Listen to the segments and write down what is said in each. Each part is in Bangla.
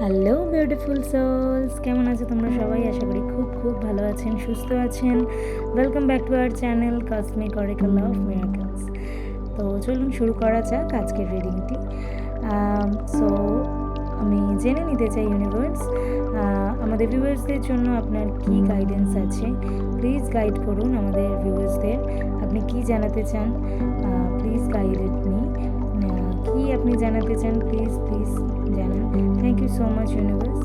হ্যালো বিউটিফুল সোলস, কেমন আছো তোমরা সবাই? আশা করি খুব খুব ভালো আছেন, সুস্থ আছেন। Welcome back to our channel cosmic oracle of miracles. তো চলুন শুরু করা যাক আজকের রিডিংটি। সো আমি জেনে নিতে চাই ইউনিভার্স, আমাদের ভিউয়ার্সদের জন্য আপনার কি গাইডেন্স আছে। প্লিজ গাইড করুন আমাদের ভিউয়ার্সদের। আপনি কি জানাতে চান? Please guide me. কি আপনি জানাতে চান? প্লিজ প্লিজ জানান। Thank you so much universe.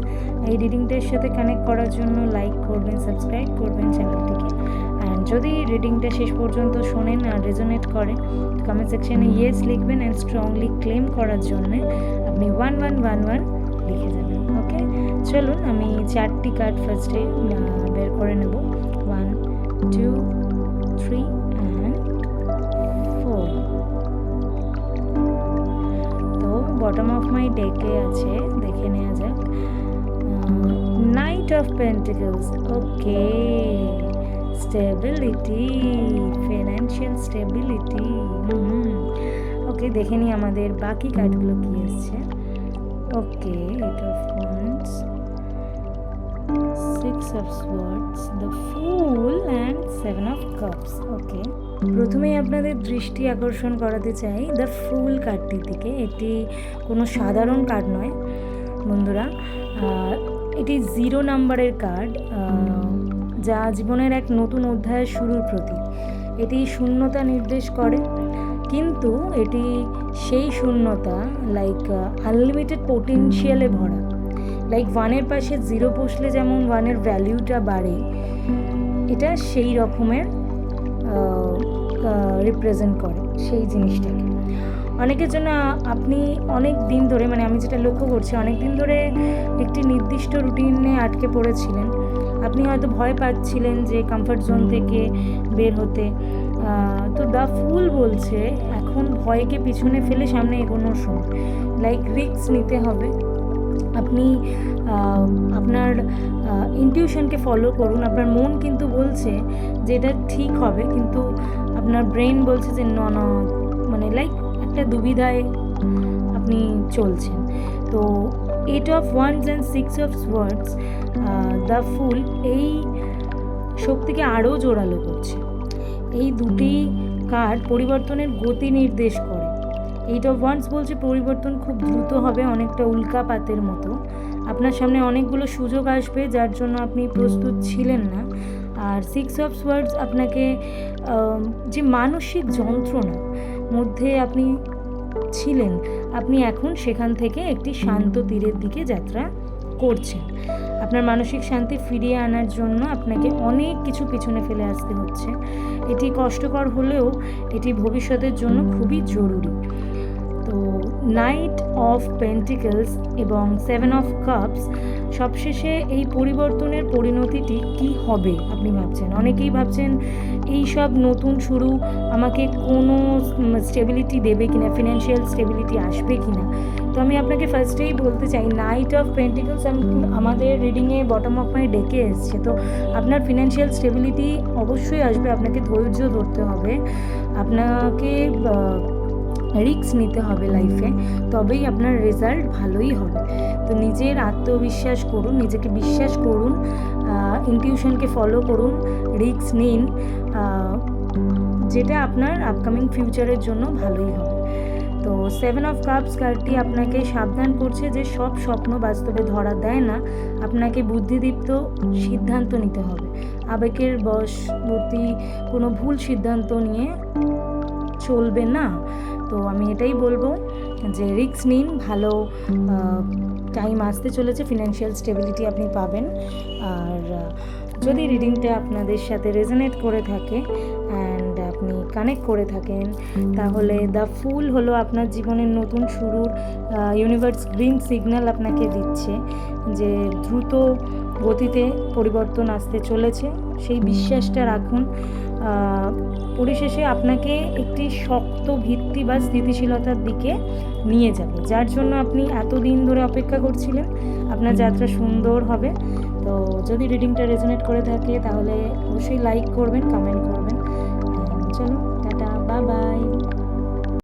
এই রিডিংটার সাথে কানেক্ট করার জন্য লাইক করবেন, সাবস্ক্রাইব করবেন চ্যানেলটিকে। অ্যান্ড যদি রিডিংটা শেষ পর্যন্ত শোনেন আর রেজোনেট করে, কমেন্ট সেকশনে ইয়েস লিখবেন। অ্যান্ড স্ট্রংলি ক্লেম করার জন্যে আপনি 1111 লিখে যাবেন। ওকে, চলুন আমি 4টি কার্ড ফার্স্টে বের করে নেব। 1, 2, 3 অ্যান্ড 4। তো বটম অফ মাই ডেকে আছে, দেখে নেওয়া যাক। Knight of pentacles. Okay, stability, financial stability. Okay, দেখে নিই আমাদের বাকি কার্ডগুলো কি এসছে। Okay, 8 of wands, 6 of swords, the fool and 7 of cups. Okay, প্রথমেই আপনাদের দৃষ্টি আকর্ষণ করাতে চাই দ্য ফুল কার্ডটির দিকে। এটি কোনো সাধারণ কার্ড নয় বন্ধুরা, এটি 0 নাম্বারের কার্ড, যা জীবনের এক নতুন অধ্যায়ের শুরুর প্রতীক। এটি শূন্যতা নির্দেশ করে, কিন্তু এটি সেই শূন্যতা লাইক আনলিমিটেড পোটেনশিয়ালে ভরা। লাইক 1-এর পাশে 0 বসলে যেমন 1-এর ভ্যালিউটা বাড়ে, এটা সেই রকমের রিপ্রেজেন্ট করে সেই জিনিসটাকে। অনেকের জন্য আপনি অনেক দিন ধরে, মানে আমি যেটা লক্ষ্য করছি, অনেক দিন ধরে একটি নির্দিষ্ট রুটিনে আটকে পড়েছিলেন। আপনি হয়তো ভয় পাচ্ছিলেন যে কমফর্ট জোন থেকে বের হতে। তো দ্য ফুল বলছে এখন ভয়কে পিছনে ফেলে সামনে এগোনোর সময়। লাইক রিস্ক নিতে হবে। আপনি আপনার ইনটিউশনকে ফলো করুন। আপনার মন কিন্তু বলছে যে এটা ঠিক হবে, কিন্তু আপনার ব্রেন বলছে যে না, মানে লাইক একটা দুবিধায় আপনি চলছেন। তো 8 of wands and 6 of swords, the fool এই শক্তিকে আরও জোরালো করছে। এই দুটি কার্ড পরিবর্তনের গতি নির্দেশ করে। 8 অফ ওয়ান্ডস বলছে পরিবর্তন খুব দ্রুত হবে, অনেকটা উল্কাপাতের মতো। আপনার সামনে অনেকগুলো সুযোগ আসবে যার জন্য আপনি প্রস্তুত ছিলেন না। আর 6 অফ সোয়ার্ডস আপনাকে যে মানসিক যন্ত্রণা মধ্যে আপনি ছিলেন, আপনি এখন সেখান থেকে একটি শান্ত তীরের দিকে যাত্রা করছেন। আপনার মানসিক শান্তি ফিরিয়ে আনার জন্য আপনাকে অনেক কিছু পিছনে ফেলে আসতে হচ্ছে। এটি কষ্টকর হলেও এটি ভবিষ্যতের জন্য খুবই জরুরি। তো নাইট অফ পেন্টিকলস এবং 7 অফ কাপস, সবশেষে এই পরিবর্তনের পরিণতিটি কি হবে আপনি ভাবছেন। অনেকেই ভাবছেন এই সব নতুন শুরু আমাকে কোনো স্টেবিলিটি দেবে কিনা, ফিনান্সিয়াল স্টেবিলিটি আসবে কিনা। তো আমি আপনাকে ফার্স্টেই বলতে চাই, নাইট অফ পেন্টিকলস আমাদের রিডিংয়ে বটম অফ মাই ডেকে এসছে। তো আপনার ফিনান্সিয়াল স্টেবিলিটি অবশ্যই আসবে। আপনাকে ধৈর্য ধরতে হবে, আপনাকে রিস্ক নিতে হবে লাইফে, তবেই আপনার রেজাল্ট ভালোই হবে। তো নিজের আত্মবিশ্বাস করুন, নিজেকে বিশ্বাস করুন, ইনটিউশনকে ফলো করুন, রিস্ক নিন, যেটা আপনার আপকামিং ফিউচারের জন্য ভালোই হবে। তো 7 অফ কাপস কার্ডটি আপনাকে সাবধান করছে যে সব স্বপ্ন বাস্তবে ধরা দেয় না। আপনাকে বুদ্ধিদীপ্ত সিদ্ধান্ত নিতে হবে। আবেগের বশবর্তী কোনো ভুল সিদ্ধান্ত নিয়ে চলবে না। তো আমি এটাই বলবো যে রিস্ক নিন, ভালো টাইম আসতে চলেছে, ফিনান্সিয়াল স্টেবিলিটি আপনি পাবেন। আর যদি রিডিংটা আপনাদের সাথে রেজোনেট করে থাকে অ্যান্ড আপনি কানেক্ট করে থাকেন, তাহলে দ্য ফুল হলো আপনার জীবনের নতুন শুরুর ইউনিভার্স গ্রিন সিগন্যাল আপনাকে দিচ্ছে যে দ্রুত গতিতে পরিবর্তন আসতে চলেছে। সেই বিশ্বাসটা রাখুন। পরিশেষে আপনাকে একটি শক্ত ভিত্তি বা স্থিতিশীলতার দিকে নিয়ে যাবে, যার জন্য আপনি এতদিন ধরে অপেক্ষা করছিলেন। আপনার যাত্রা সুন্দর হবে। তো যদি রিডিংটা রেজোনেট করে থাকে তাহলে অবশ্যই লাইক করবেন, কমেন্ট করবেন। চলুন